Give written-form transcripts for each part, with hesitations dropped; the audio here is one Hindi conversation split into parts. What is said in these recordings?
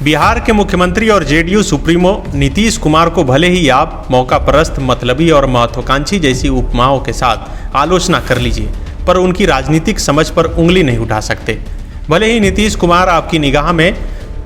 बिहार के मुख्यमंत्री और जेडीयू सुप्रीमो नीतीश कुमार को भले ही आप मौकापरस्त, मतलबी और महत्वाकांक्षी जैसी उपमाओं के साथ आलोचना कर लीजिए, पर उनकी राजनीतिक समझ पर उंगली नहीं उठा सकते। भले ही नीतीश कुमार आपकी निगाह में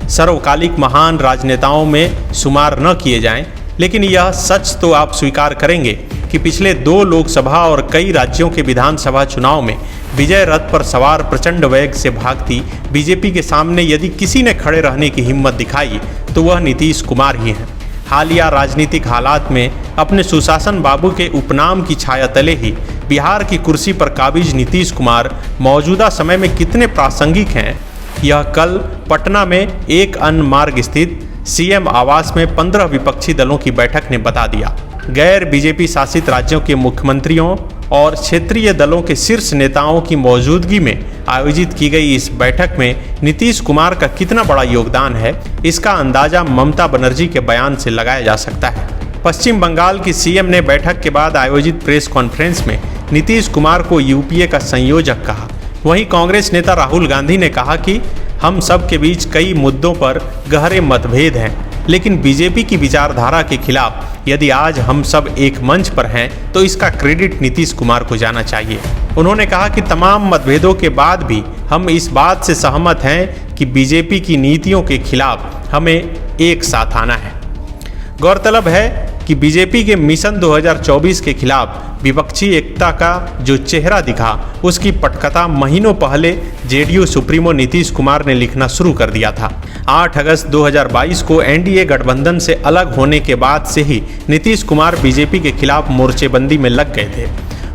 सर्वकालिक महान राजनेताओं में शुमार न किए जाएं, लेकिन यह सच तो आप स्वीकार करेंगे कि पिछले 2 लोकसभा और कई राज्यों के विधानसभा चुनाव में विजय रथ पर सवार प्रचंड वेग से भागती बीजेपी के सामने यदि किसी ने खड़े रहने की हिम्मत दिखाई तो वह नीतीश कुमार ही हैं। हालिया राजनीतिक हालात में अपने सुशासन बाबू के उपनाम की छाया तले ही बिहार की कुर्सी पर काबिज नीतीश कुमार मौजूदा समय में कितने प्रासंगिक हैं, यह कल पटना में एक अन्य मार्ग स्थित सीएम आवास में 15 विपक्षी दलों की बैठक ने बता दिया। गैर बीजेपी शासित राज्यों के मुख्यमंत्रियों और क्षेत्रीय दलों के शीर्ष नेताओं की मौजूदगी में आयोजित की गई इस बैठक में नीतीश कुमार का कितना बड़ा योगदान है, इसका अंदाजा ममता बनर्जी के बयान से लगाया जा सकता है। पश्चिम बंगाल की सीएम ने बैठक के बाद आयोजित प्रेस कॉन्फ्रेंस में नीतीश कुमार को यूपीए का संयोजक कहा। वहीं कांग्रेस नेता राहुल गांधी ने कहा कि हम सब के बीच कई मुद्दों पर गहरे मतभेद हैं, लेकिन बीजेपी की विचारधारा के खिलाफ यदि आज हम सब एक मंच पर हैं तो इसका क्रेडिट नीतीश कुमार को जाना चाहिए। उन्होंने कहा कि तमाम मतभेदों के बाद भी हम इस बात से सहमत हैं कि बीजेपी की नीतियों के खिलाफ हमें एक साथ आना है। गौरतलब है कि बीजेपी के मिशन 2024 के खिलाफ विपक्षी एकता का जो चेहरा दिखा, उसकी पटकथा महीनों पहले जेडीयू सुप्रीमो नीतीश कुमार ने लिखना शुरू कर दिया था। 8 अगस्त 2022 को एनडीए गठबंधन से अलग होने के बाद से ही नीतीश कुमार बीजेपी के खिलाफ मोर्चेबंदी में लग गए थे।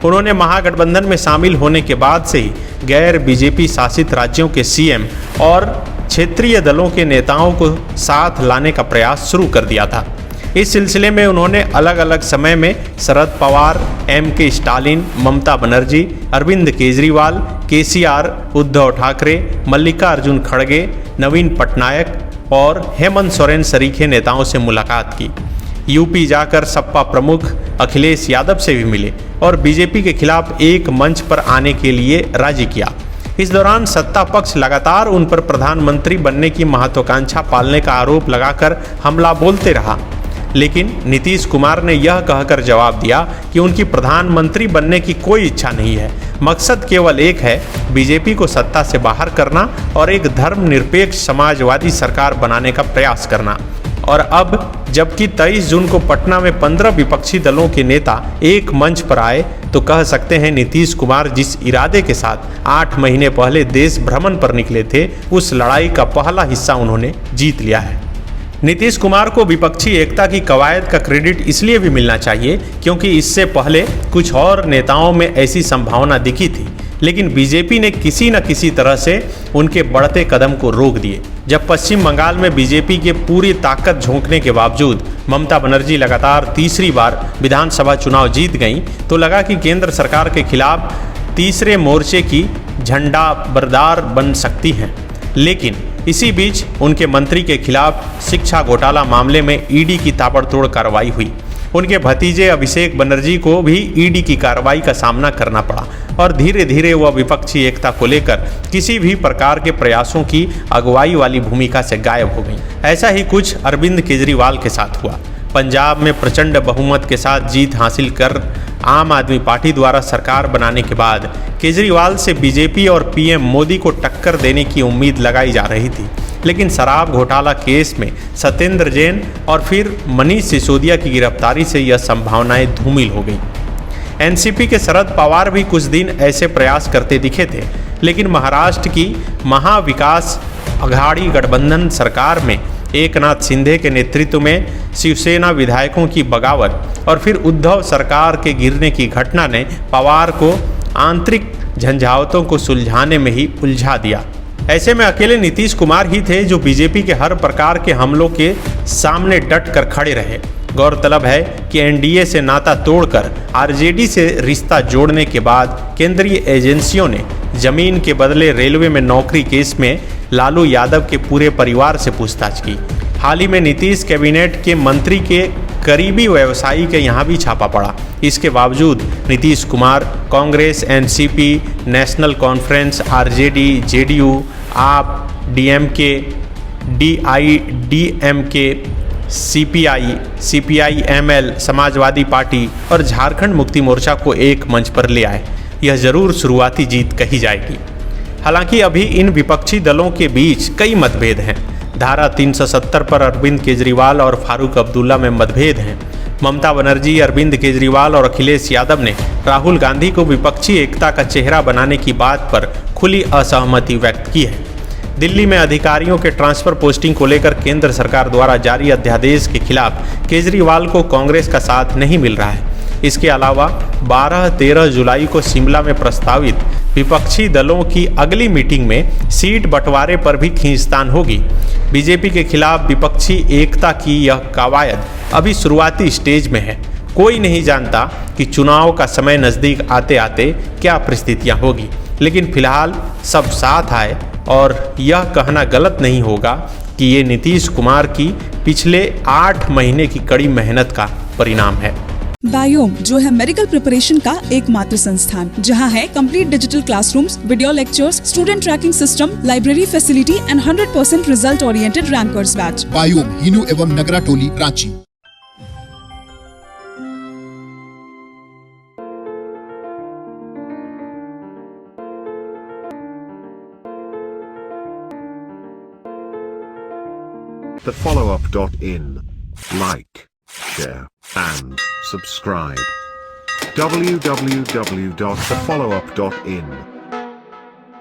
उन्होंने महागठबंधन में शामिल होने के बाद से ही गैर बीजेपी शासित राज्यों के सीएम और क्षेत्रीय दलों के नेताओं को साथ लाने का प्रयास शुरू कर दिया था। इस सिलसिले में उन्होंने अलग अलग समय में शरद पवार, एम.के. स्टालिन, ममता बनर्जी, अरविंद केजरीवाल, केसीआर, उद्धव ठाकरे, मल्लिकार्जुन खड़गे, नवीन पटनायक और हेमंत सोरेन सरीखे नेताओं से मुलाकात की। यूपी जाकर सपा प्रमुख अखिलेश यादव से भी मिले और बीजेपी के खिलाफ एक मंच पर आने के लिए राजी किया। इस दौरान सत्ता पक्ष लगातार उन पर प्रधानमंत्री बनने की महत्वाकांक्षा पालने का आरोप लगाकर हमला बोलते रहा, लेकिन नीतीश कुमार ने यह कहकर जवाब दिया कि उनकी प्रधानमंत्री बनने की कोई इच्छा नहीं है। मकसद केवल एक है, बीजेपी को सत्ता से बाहर करना और एक धर्मनिरपेक्ष समाजवादी सरकार बनाने का प्रयास करना। और अब जबकि 23 जून को पटना में 15 विपक्षी दलों के नेता एक मंच पर आए, तो कह सकते हैं नीतीश कुमार जिस इरादे के साथ 8 महीने पहले देश भ्रमण पर निकले थे, उस लड़ाई का पहला हिस्सा उन्होंने जीत लिया है। नीतीश कुमार को विपक्षी एकता की कवायद का क्रेडिट इसलिए भी मिलना चाहिए क्योंकि इससे पहले कुछ और नेताओं में ऐसी संभावना दिखी थी, लेकिन बीजेपी ने किसी न किसी तरह से उनके बढ़ते कदम को रोक दिए। जब पश्चिम बंगाल में बीजेपी के पूरी ताकत झोंकने के बावजूद ममता बनर्जी लगातार तीसरी बार विधानसभा चुनाव जीत गईं, तो लगा कि केंद्र सरकार के खिलाफ तीसरे मोर्चे की झंडा बरदार बन सकती हैं। लेकिन इसी बीच उनके मंत्री के खिलाफ शिक्षा घोटाला मामले में ईडी की ताबड़तोड़ कार्रवाई हुई। उनके भतीजे अभिषेक बनर्जी को भी ईडी की कार्रवाई का सामना करना पड़ा और धीरे धीरे वह विपक्षी एकता को लेकर किसी भी प्रकार के प्रयासों की अगुवाई वाली भूमिका से गायब हो गई। ऐसा ही कुछ अरविंद केजरीवाल के साथ हुआ। पंजाब में प्रचंड बहुमत के साथ जीत हासिल कर आम आदमी पार्टी द्वारा सरकार बनाने के बाद केजरीवाल से बीजेपी और पीएम मोदी को टक्कर देने की उम्मीद लगाई जा रही थी, लेकिन शराब घोटाला केस में सत्येंद्र जैन और फिर मनीष सिसोदिया की गिरफ्तारी से यह संभावनाएं धूमिल हो गई। एनसीपी के शरद पवार भी कुछ दिन ऐसे प्रयास करते दिखे थे, लेकिन महाराष्ट्र की महाविकास अघाड़ी गठबंधन सरकार में एकनाथ शिंदे के नेतृत्व में शिवसेना विधायकों की बगावत और फिर उद्धव सरकार के गिरने की घटना ने पवार को आंतरिक झंझावतों को सुलझाने में ही उलझा दिया। ऐसे में अकेले नीतीश कुमार ही थे जो बीजेपी के हर प्रकार के हमलों के सामने डट कर खड़े रहे। गौरतलब है कि एनडीए से नाता तोड़कर आरजेडी से रिश्ता जोड़ने के बाद केंद्रीय एजेंसियों ने जमीन के बदले रेलवे में नौकरी केस में लालू यादव के पूरे परिवार से पूछताछ की। हाल ही में नीतीश कैबिनेट के मंत्री के करीबी व्यवसायी के यहाँ भी छापा पड़ा। इसके बावजूद Nitish Kumar Congress, NCP, National Conference, RJD, JDU, AAP, DMK DIDMK, CPI, CPI-ML, Samajwadi Party और झारखंड मुक्ति मोर्चा को एक मंच पर ले आए। यह जरूर शुरुआती जीत कही जाएगी। हालांकि अभी इन विपक्षी दलों के बीच कई मतभेद हैं। धारा 370 पर अरविंद केजरीवाल और फारूक अब्दुल्ला में मतभेद हैं। ममता बनर्जी, अरविंद केजरीवाल और अखिलेश यादव ने राहुल गांधी को विपक्षी एकता का चेहरा बनाने की बात पर खुली असहमति व्यक्त की है। दिल्ली में अधिकारियों के ट्रांसफर पोस्टिंग को लेकर केंद्र सरकार द्वारा जारी अध्यादेश के खिलाफ केजरीवाल को कांग्रेस का साथ नहीं मिल रहा है। इसके अलावा 12-13 जुलाई को शिमला में प्रस्तावित विपक्षी दलों की अगली मीटिंग में सीट बंटवारे पर भी खींचतान होगी। बीजेपी के खिलाफ विपक्षी एकता की यह कवायद अभी शुरुआती स्टेज में है। कोई नहीं जानता कि चुनाव का समय नज़दीक आते आते क्या परिस्थितियां होगी, लेकिन फिलहाल सब साथ आए और यह कहना गलत नहीं होगा कि ये नीतीश कुमार की पिछले 8 महीने की कड़ी मेहनत का परिणाम है। बायोम, जो है मेडिकल प्रिपरेशन का एकमात्र संस्थान, जहां है complete digital classrooms, video lectures, student tracking system, library facility and 100% result oriented rankers batch. Biome, Hinoo एवं नगरा टोली, Ranchi. thefollowup.in. Like, share, and subscribe. www.thefollowup.in